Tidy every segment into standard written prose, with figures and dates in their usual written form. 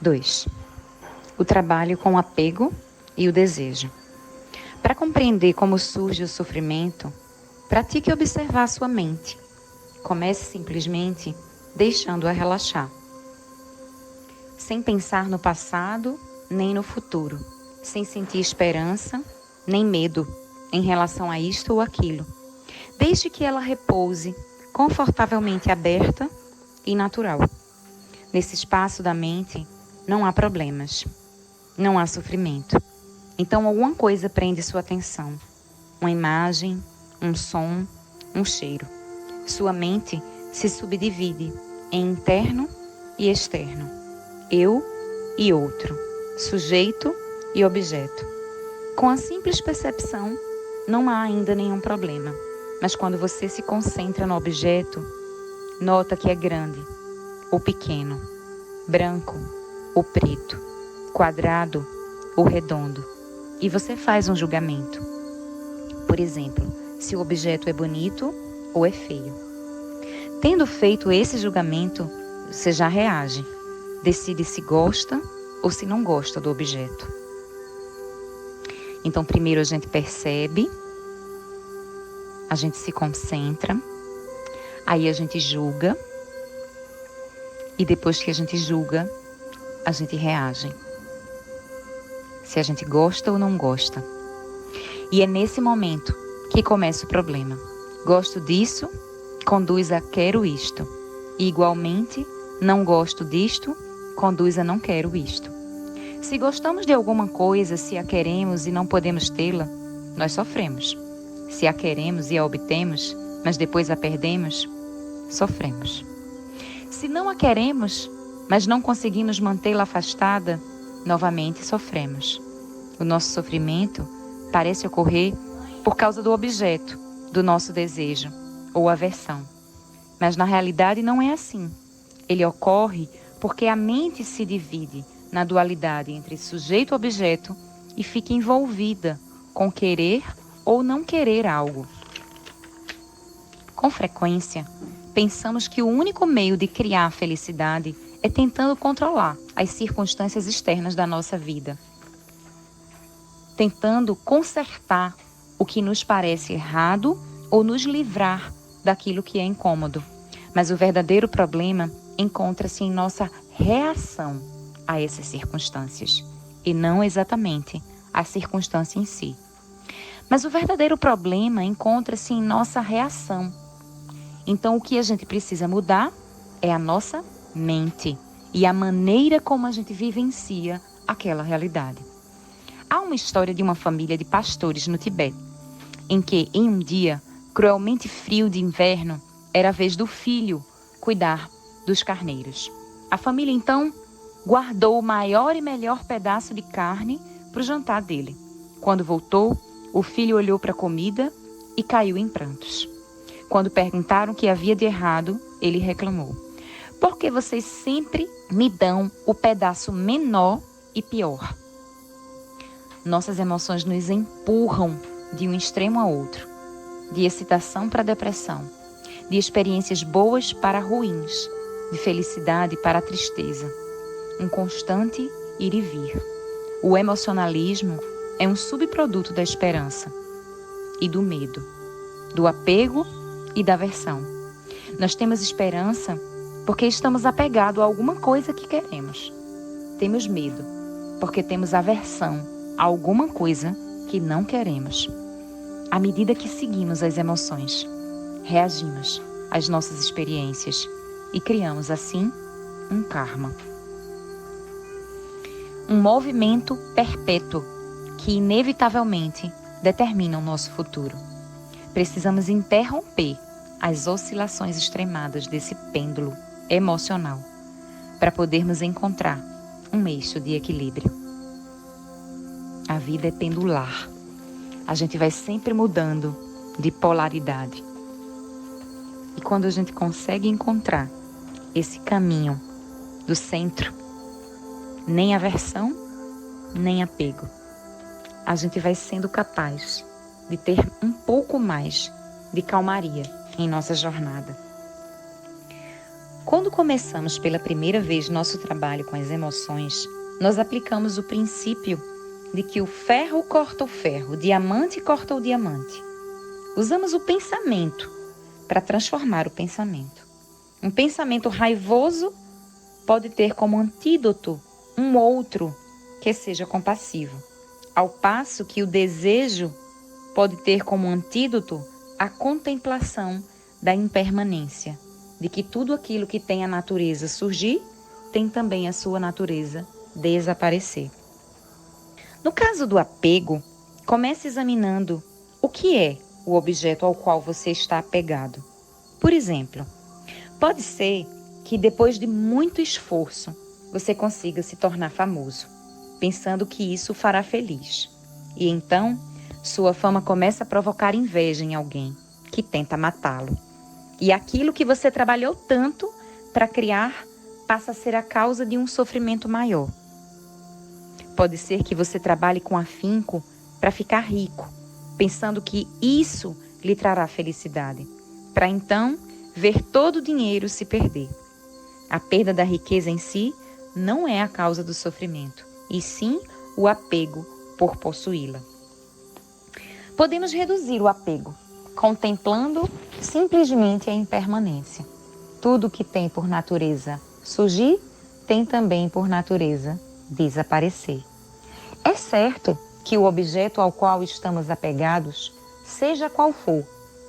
2. O trabalho com o apego e o desejo. Para compreender como surge o sofrimento, pratique observar sua mente. Comece simplesmente deixando-a relaxar, sem pensar no passado nem no futuro, sem sentir esperança nem medo em relação a isto ou aquilo. Deixe que ela repouse, confortavelmente aberta e natural. Nesse espaço da mente não há problemas, não há sofrimento. Então alguma coisa prende sua atenção. Uma imagem, um som, um cheiro. Sua mente se subdivide em interno e externo. Eu e outro. Sujeito e objeto. Com a simples percepção, não há ainda nenhum problema. Mas quando você se concentra no objeto, nota que é grande ou pequeno, branco ou preto, quadrado ou redondo. E você faz um julgamento. Por exemplo, se o objeto é bonito ou é feio. Tendo feito esse julgamento, você já reage. Decide se gosta ou se não gosta do objeto. Então, primeiro a gente percebe, a gente se concentra, aí a gente julga, e depois que a gente julga, a gente reage. Se a gente gosta ou não gosta. E é nesse momento que começa o problema. Gosto disso, conduz a quero isto. E igualmente, não gosto disto, conduz a não quero isto. Se gostamos de alguma coisa, se a queremos e não podemos tê-la, nós sofremos. Se a queremos e a obtemos, mas depois a perdemos, sofremos. Se não a queremos, mas não conseguimos mantê-la afastada, novamente sofremos. O nosso sofrimento parece ocorrer por causa do objeto, do nosso desejo ou aversão. Mas na realidade não é assim. Ele ocorre porque a mente se divide na dualidade entre sujeito e objeto e fica envolvida com querer ou não querer algo. Com frequência, pensamos que o único meio de criar a felicidade é tentando controlar as circunstâncias externas da nossa vida. Tentando consertar o que nos parece errado ou nos livrar daquilo que é incômodo. Mas o verdadeiro problema encontra-se em nossa reação a essas circunstâncias, e não exatamente a circunstância em si. Mas o verdadeiro problema encontra-se em nossa reação. Então, o que a gente precisa mudar é a nossa mente e a maneira como a gente vivencia aquela realidade. Há uma história de uma família de pastores no Tibete, em que, em um dia cruelmente frio de inverno, era a vez do filho cuidar dos carneiros. A família, então, guardou o maior e melhor pedaço de carne para o jantar dele. Quando voltou, o filho olhou para a comida e caiu em prantos. Quando perguntaram o que havia de errado, ele reclamou: "Por que vocês sempre me dão o pedaço menor e pior?" Nossas emoções nos empurram de um extremo a outro, de excitação para depressão, de experiências boas para ruins, de felicidade para tristeza. Um constante ir e vir. O emocionalismo é um subproduto da esperança e do medo, do apego e da aversão. Nós temos esperança porque estamos apegados a alguma coisa que queremos. Temos medo porque temos aversão a alguma coisa que não queremos. À medida que seguimos as emoções, reagimos às nossas experiências e criamos assim um karma. Um movimento perpétuo que inevitavelmente determina o nosso futuro. Precisamos interromper as oscilações extremadas desse pêndulo emocional para podermos encontrar um eixo de equilíbrio. A vida é pendular. A gente vai sempre mudando de polaridade. E quando a gente consegue encontrar esse caminho do centro, nem aversão, nem apego, a gente vai sendo capaz de ter um pouco mais de calmaria em nossa jornada. Quando começamos pela primeira vez nosso trabalho com as emoções, nós aplicamos o princípio de que o ferro corta o ferro, o diamante corta o diamante. Usamos o pensamento para transformar o pensamento. Um pensamento raivoso pode ter como antídoto um outro que seja compassivo, ao passo que o desejo pode ter como antídoto a contemplação da impermanência, de que tudo aquilo que tem a natureza surgir, tem também a sua natureza desaparecer. No caso do apego, comece examinando o que é o objeto ao qual você está apegado. Por exemplo, pode ser que depois de muito esforço, você consiga se tornar famoso, pensando que isso o fará feliz. E então, sua fama começa a provocar inveja em alguém que tenta matá-lo. E aquilo que você trabalhou tanto para criar passa a ser a causa de um sofrimento maior. Pode ser que você trabalhe com afinco para ficar rico, pensando que isso lhe trará felicidade, para então ver todo o dinheiro se perder. A perda da riqueza em si não é a causa do sofrimento, e sim o apego por possuí-la. Podemos reduzir o apego, contemplando simplesmente a impermanência. Tudo que tem por natureza surgir, tem também por natureza desaparecer. É certo que o objeto ao qual estamos apegados, seja qual for,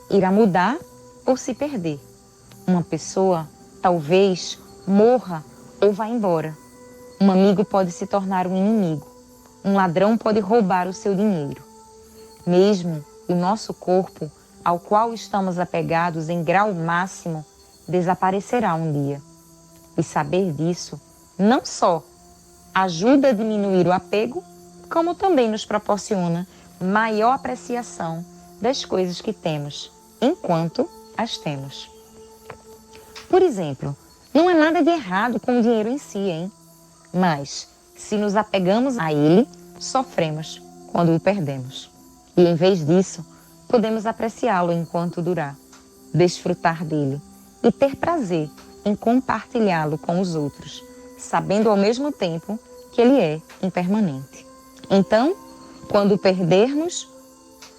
irá mudar ou se perder. Uma pessoa talvez morra ou vá embora. Um amigo pode se tornar um inimigo. Um ladrão pode roubar o seu dinheiro. Mesmo o nosso corpo, ao qual estamos apegados em grau máximo, desaparecerá um dia. E saber disso não só ajuda a diminuir o apego, como também nos proporciona maior apreciação das coisas que temos, enquanto as temos. Por exemplo, não há nada de errado com o dinheiro em si, hein? Mas, se nos apegamos a ele, sofremos quando o perdemos. E em vez disso, podemos apreciá-lo enquanto durar, desfrutar dele e ter prazer em compartilhá-lo com os outros, sabendo ao mesmo tempo que ele é impermanente. Então, quando perdermos,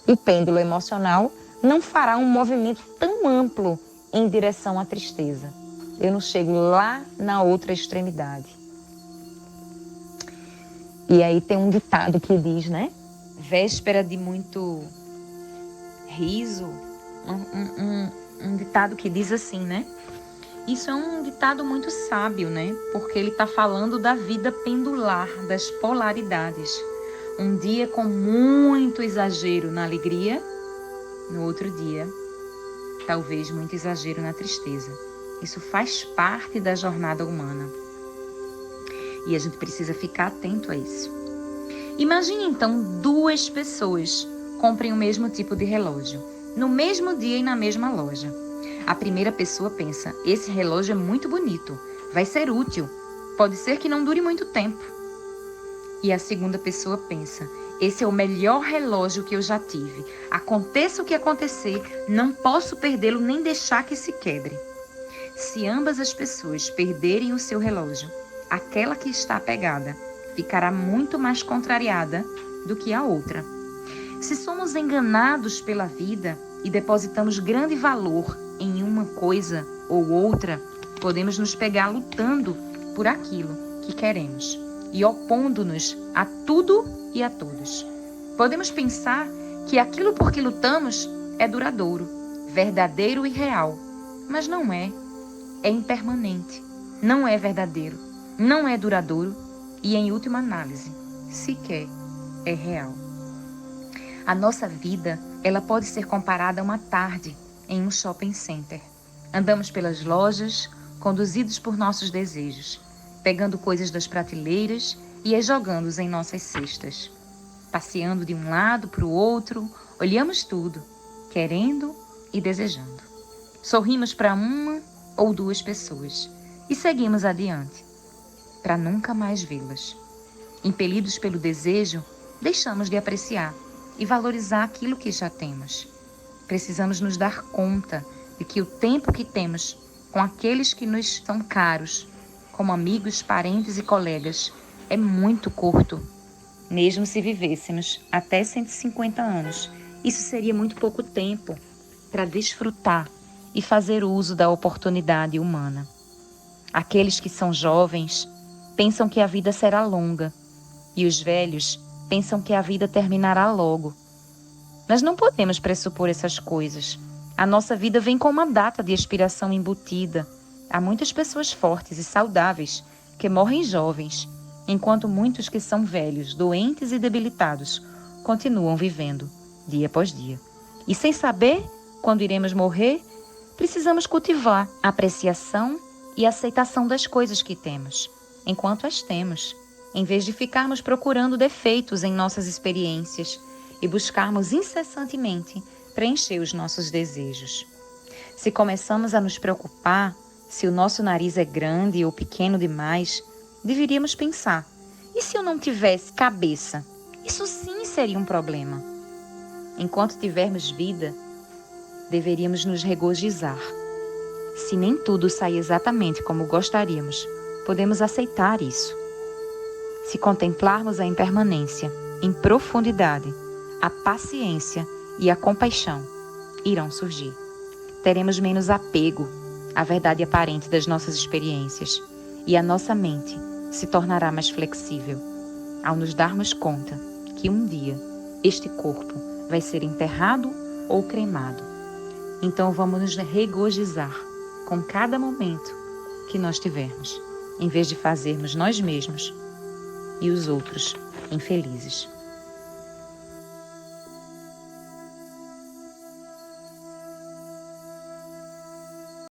o pêndulo emocional não fará um movimento tão amplo em direção à tristeza. Eu não chego lá na outra extremidade. E aí tem um ditado que diz, né? Véspera de muito riso, um ditado que diz assim, né? Isso é um ditado muito sábio, né? Porque ele está falando da vida pendular, das polaridades. Um dia com muito exagero na alegria, no outro dia, talvez muito exagero na tristeza. Isso faz parte da jornada humana. E a gente precisa ficar atento a isso. Imagine então duas pessoas comprem o mesmo tipo de relógio, no mesmo dia e na mesma loja. A primeira pessoa pensa, esse relógio é muito bonito, vai ser útil, pode ser que não dure muito tempo. E a segunda pessoa pensa, esse é o melhor relógio que eu já tive. Aconteça o que acontecer, não posso perdê-lo nem deixar que se quebre. Se ambas as pessoas perderem o seu relógio, aquela que está apegada ficará muito mais contrariada do que a outra. Se somos enganados pela vida e depositamos grande valor em uma coisa ou outra, podemos nos pegar lutando por aquilo que queremos e opondo-nos a tudo e a todos. Podemos pensar que aquilo por que lutamos é duradouro, verdadeiro e real, mas não é. É impermanente, não é verdadeiro, não é duradouro e, em última análise, sequer é real. A nossa vida, ela pode ser comparada a uma tarde em um shopping center. Andamos pelas lojas, conduzidos por nossos desejos, pegando coisas das prateleiras e as jogando em nossas cestas. Passeando de um lado para o outro, olhamos tudo, querendo e desejando. Sorrimos para uma ou duas pessoas e seguimos adiante, para nunca mais vê-las. Impelidos pelo desejo, deixamos de apreciar e valorizar aquilo que já temos. Precisamos nos dar conta de que o tempo que temos com aqueles que nos são caros, como amigos, parentes e colegas, é muito curto. Mesmo se vivêssemos até 150 anos, isso seria muito pouco tempo para desfrutar e fazer uso da oportunidade humana. Aqueles que são jovens pensam que a vida será longa e os velhos pensam que a vida terminará logo. Mas não podemos pressupor essas coisas. A nossa vida vem com uma data de expiração embutida. Há muitas pessoas fortes e saudáveis que morrem jovens, enquanto muitos que são velhos, doentes e debilitados continuam vivendo dia após dia. E sem saber quando iremos morrer, precisamos cultivar a apreciação e aceitação das coisas que temos, enquanto as temos, em vez de ficarmos procurando defeitos em nossas experiências e buscarmos incessantemente preencher os nossos desejos. Se começamos a nos preocupar se o nosso nariz é grande ou pequeno demais, deveríamos pensar: e se eu não tivesse cabeça? Isso sim seria um problema. Enquanto tivermos vida, deveríamos nos regozijar. Se nem tudo sai exatamente como gostaríamos, podemos aceitar isso. Se contemplarmos a impermanência em profundidade, a paciência e a compaixão irão surgir. Teremos menos apego à verdade aparente das nossas experiências e a nossa mente se tornará mais flexível ao nos darmos conta que um dia este corpo vai ser enterrado ou cremado. Então vamos nos regozijar com cada momento que nós tivermos, em vez de fazermos nós mesmos e os outros infelizes.